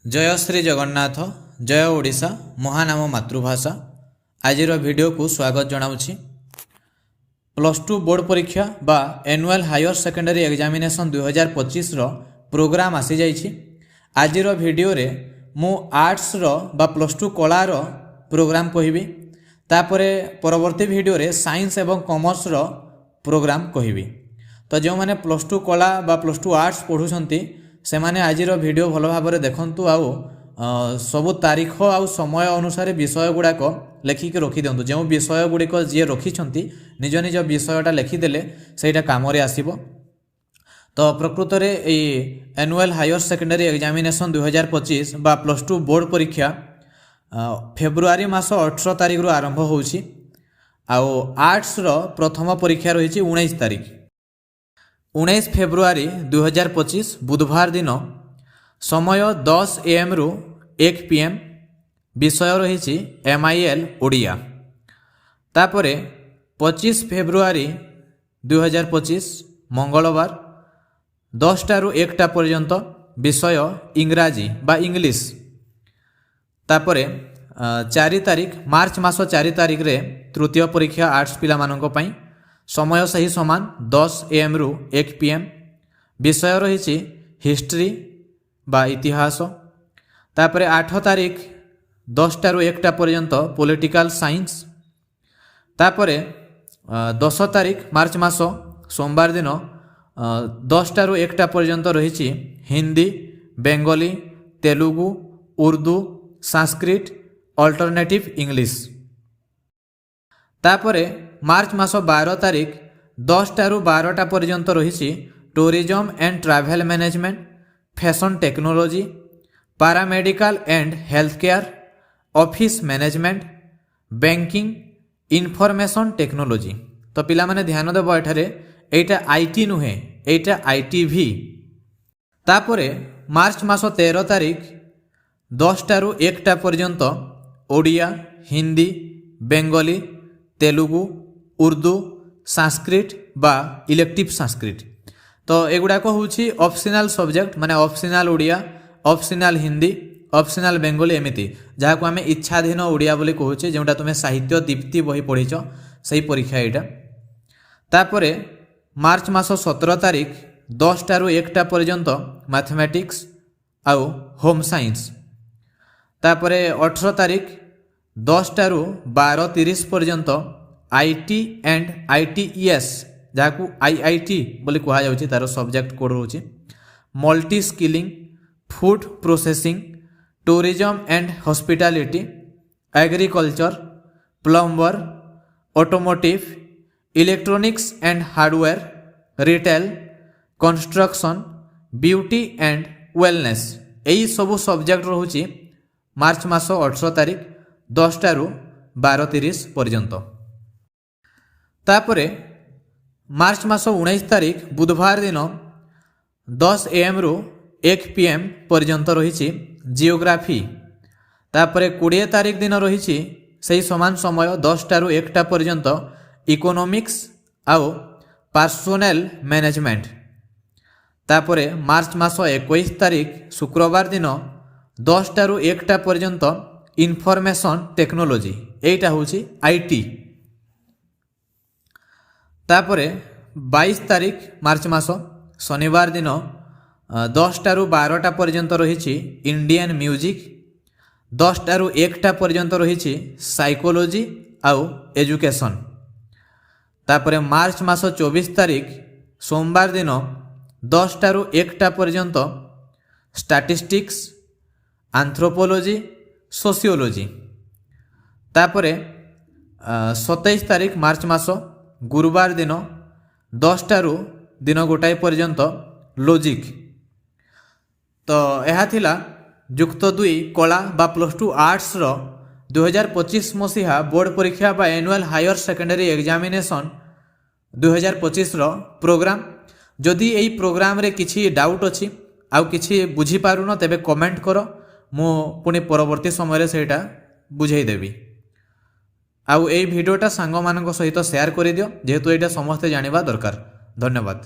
जय श्री जगन्नाथ जय ओडिशा महानाम मातृभाषा आजिर वीडियो को स्वागत जनाऊँगी। प्लस टू बोर्ड परीक्षा बा annual higher secondary examination 2025 program आसी जाइछि। आजिर वीडियो रे मु आर्ट्स बा प्लस टू कलार प्रोग्राम कहबी, तापरे परवर्ती वीडियो रे साइंस एवं कॉमर्स प्रोग्राम कहबी। तो जो मैंने प्लस टू कला बा प्लस टू आर्ट्स पढ़ुछंती से माने आजिर वीडियो भल भाव में देखंतु आउ सबु तारीख आउ समय अनुसार विषय गुड़ाक लेखिक रखी दिंतु। जो विषय गुड़िक जी रखिंट निज निज विषयटा लिखिदेले सेटा काम आसीबो। तो प्रकृत में एनुअल हायर सेकेंडरी एग्जामिनेशन 2025 बा प्लस टू बोर्ड परीक्षा फेब्रुआरी मास 18 तारिख रु आरंभ होउछि। आउ आर्ट्स प्रथम परीक्षा रही 19 तारिख 19 फेब्रुआरी 2025 बुधवार दिन समय 10 AM रु 1 PM। विषय रही MIL ओडिया। तापरे 25 फेब्रुआरी 2025 मंगलवार 10टा रु 1टा पर्यंत विषय इंग्राजी बा इंग्लिश। तापरे 4 तारिख मार्च मास 4 तारिख रे तृतीय परीक्षा आर्ट्स पिला माननको पई समय सही समान 10 AM रु 1 PM। विषय रही हिस्ट्री बा इतिहास। तापरे 8 तारिख 10टा रु 1टा पर्यंत पॉलिटिकल साइंस। तापरे 10 तारिख मार्च मास सोमवार दिन 10टा रु 1टा पर्यंत रही हिंदी, बेंगली, तेलुगु, उर्दू, संस्कृत, अल्टरनेटिव इंग्लिश। तापरे मार्च मास 12 तारिख 10टा रु 12टा पर्यंत रही tourism and travel management, fashion technology, paramedical and health care, office management, banking, information technology. तो पिला माने ध्यान देव एठारे एटा आईटी नुहे, एटा आईटीवी। तापरे मार्च मास 13 तारिख 10टा रु 1टा पर्यंत ओडिया, हिंदी, बेंगली, तेलुगु, उर्दू, संस्कृत बा इलेक्टिव संस्कृत। तो एगुड़ाक हूँ ऑप्शनल सब्जेक्ट माने optional Odia, optional Hindi, optional Bengali एमती जहाँ को आम इच्छाधीन ओडिया बोली कहूचे, जोटा तुम्हें साहित्य दीप्ति बही पढ़ीच से परीक्षा यहाँ। तापरे मार्च मास 17 तारिख 10टा रु 1टा पर्यंत मैथमेटिक्स आउ होम साइंस। तापरे 18 तारिख 10टा रु 12:30 पर्यंत आईटी एंड ITES जहाँ को IIT बोली कहा जाउछि, तार सब्जेक्ट कोड रोचे multi skilling, food processing, tourism and hospitality, agriculture, plumber, automotive, electronics and hardware, retail, construction, beauty and wellness. यही सबू सब्जेक्ट रोचे मार्च मास 18 तारिख 10टा रु 12:30 पर्यंत। तापरे मार्च मास 19 तारिख बुधवार दिन 10 AM रु 1 PM पर्यंत रही जियोग्राफी। तापरे 20 तारिख दिन रही सही समान समय 10टा रु 1टा पर्यंत इकोनॉमिक्स आउ पर्सनल मैनेजमेंट। तापरे मार्च मास 21 तारिख शुक्रवार दिन 10टा रु 1टा पर्यंत इनफॉरमेशन टेक्नोलॉजी, एटा होची आईटी। तापरे 22 तारिख मार्च मास शनिवार दिन 10टा रु 12टा पर्यंत रही इंडियन म्यूजिक, 10टा रु 1टा पर्यंत रही साइकोलॉजी आउ एजुकेशन। तापरे मार्च मास 24 तारिख सोमवार दिन 10टा रु 1टा पर्यंत स्टैटिस्टिक्स, एंथ्रोपोलॉजी, सोशियोलॉजी। तापरे 27 तारिख मार्च मास गुरुवार दिन 10टा रु दिन गोटाए पर्यंत लॉजिक। तो यह थिला युक्त 2 कला बा प्लस टू आर्ट्स 2025 मसीहा बोर्ड परीक्षा बा annual higher secondary examination 2025 program. जदि यही प्रोग्राम रे किछि डाउट अछि आउ किछि बुझी पारुन तेबे कमेंट करो, मु पुणी परवर्ती समय सेटा बुझाई देवी। आउ ए भिडियोटा सांग मानक सहित शेयर कर दियो, जेहेतु एटा समस्ते जानिबा दरकार। धन्यवाद।